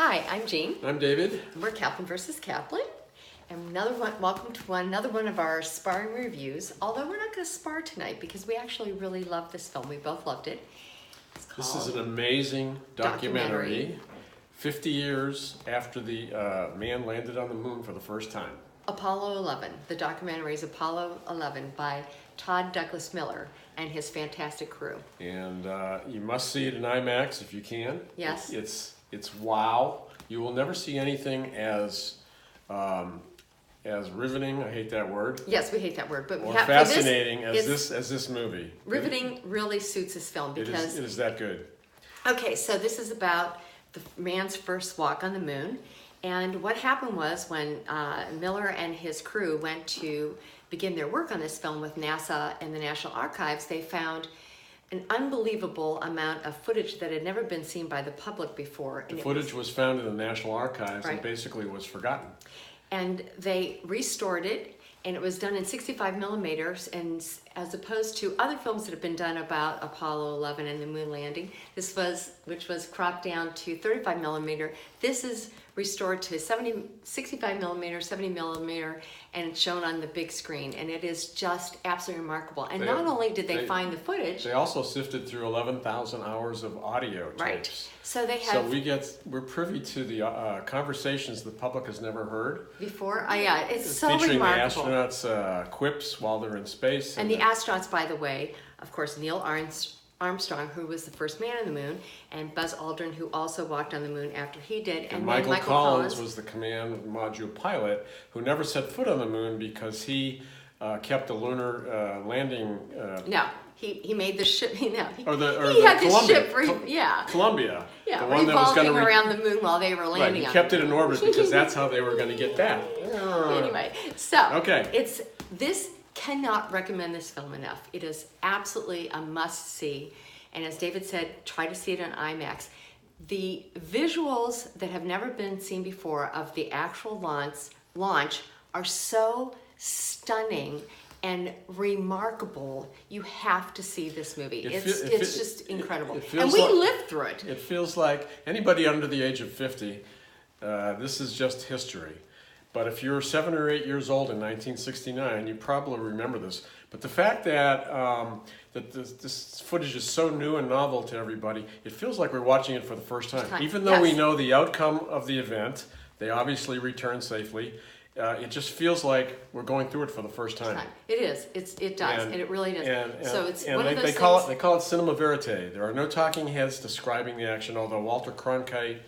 Hi, I'm Jean. I'm David. And we're Kaplan versus Kaplan. And welcome to another one of our sparring reviews. Although we're not going to spar tonight because we actually really love this film. We both loved it. This is an amazing documentary. 50 years after the man landed on the moon for the first time. Apollo 11. The documentary is Apollo 11 by Todd Douglas Miller and his fantastic crew. And you must see it in IMAX if you can. Yes. It's wow. You will never see anything as riveting. I hate that word. Yes, we hate that word, but or fascinating as this movie. Riveting really suits this film because it is that good. Okay, so this is about the man's first walk on the moon. And what happened was when Miller and his crew went to begin their work on this film with NASA and the National Archives, they found an unbelievable amount of footage that had never been seen by the public before. The footage was found in the National Archives right. and basically was forgotten. And they restored it, and it was done in 65 millimeters, and as opposed to other films that have been done about Apollo 11 and the moon landing, which was cropped down to 35 millimeter. This is restored to 65 millimeter, 70 millimeter, and it's shown on the big screen, and it is just absolutely remarkable. And not only did they find the footage, they also sifted through 11,000 hours of audio tapes. Right. So they have. So we're privy to the conversations the public has never heard Before, yeah, it's so featuring remarkable. The astronauts' quips while they're in space. And the astronauts, by the way, of course, Neil Armstrong, who was the first man on the moon, and Buzz Aldrin, who also walked on the moon after he did, and Michael Collins was the command module pilot who never set foot on the moon because he kept the lunar landing. No, he made the ship. He had Columbia, the ship. Columbia. Yeah, the one that was revolving around the moon while they were landing. Right, he kept it in orbit because that's how they were going to get back. Anyway, so okay, this. Cannot recommend this film enough. It is absolutely a must-see, and as David said, try to see it on IMAX. The visuals that have never been seen before of the actual launch are so stunning and remarkable. You have to see this movie. It's just incredible, and we lived through it. It feels like anybody under the age of 50, this is just history. But if you're 7 or 8 years old in 1969, you probably remember this. But the fact that this footage is so new and novel to everybody, it feels like we're watching it for the first time. Even though we know the outcome of the event, they obviously returned safely. It just feels like we're going through it for the first time. It is. It does, and it really does. So it's one of those things. They call it cinema verite. There are no talking heads describing the action, although Walter Cronkite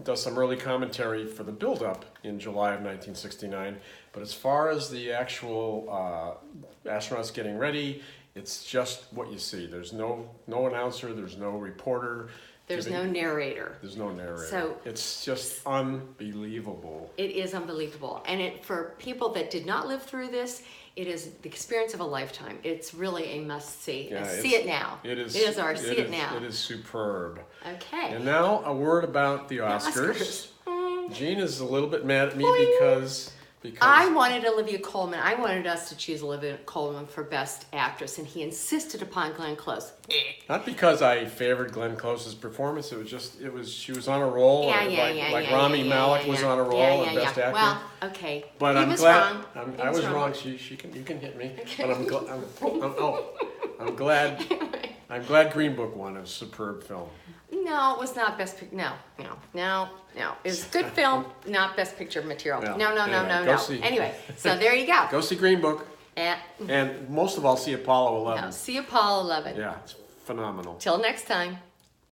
does some early commentary for the build-up in July of 1969. But as far as the actual astronauts getting ready, it's just what you see. There's no announcer. There's no reporter. There's no narrator. There's no narrator. So it's just unbelievable. It is unbelievable. And for people that did not live through this, it is the experience of a lifetime. It's really a must-see. Yeah, see it now. It is See it now. It is superb. Okay. And now a word about the Oscars. Jean is a little bit mad at me because I wanted Olivia Colman. I wanted us to choose Olivia Colman for Best Actress, and he insisted upon Glenn Close. Not because I favored Glenn Close's performance. She was on a roll. Like Rami Malek was on a roll at Best Actor. Well, okay. But I'm glad. I was wrong. You can hit me. Okay. But I'm glad. I'm glad Green Book won. A superb film. No, it was not Best Picture. No. It was a good film, not Best Picture material. No. See. Anyway, so there you go. Go see Green Book. And most of all, see Apollo 11. See Apollo 11. Yeah, it's phenomenal. Till next time.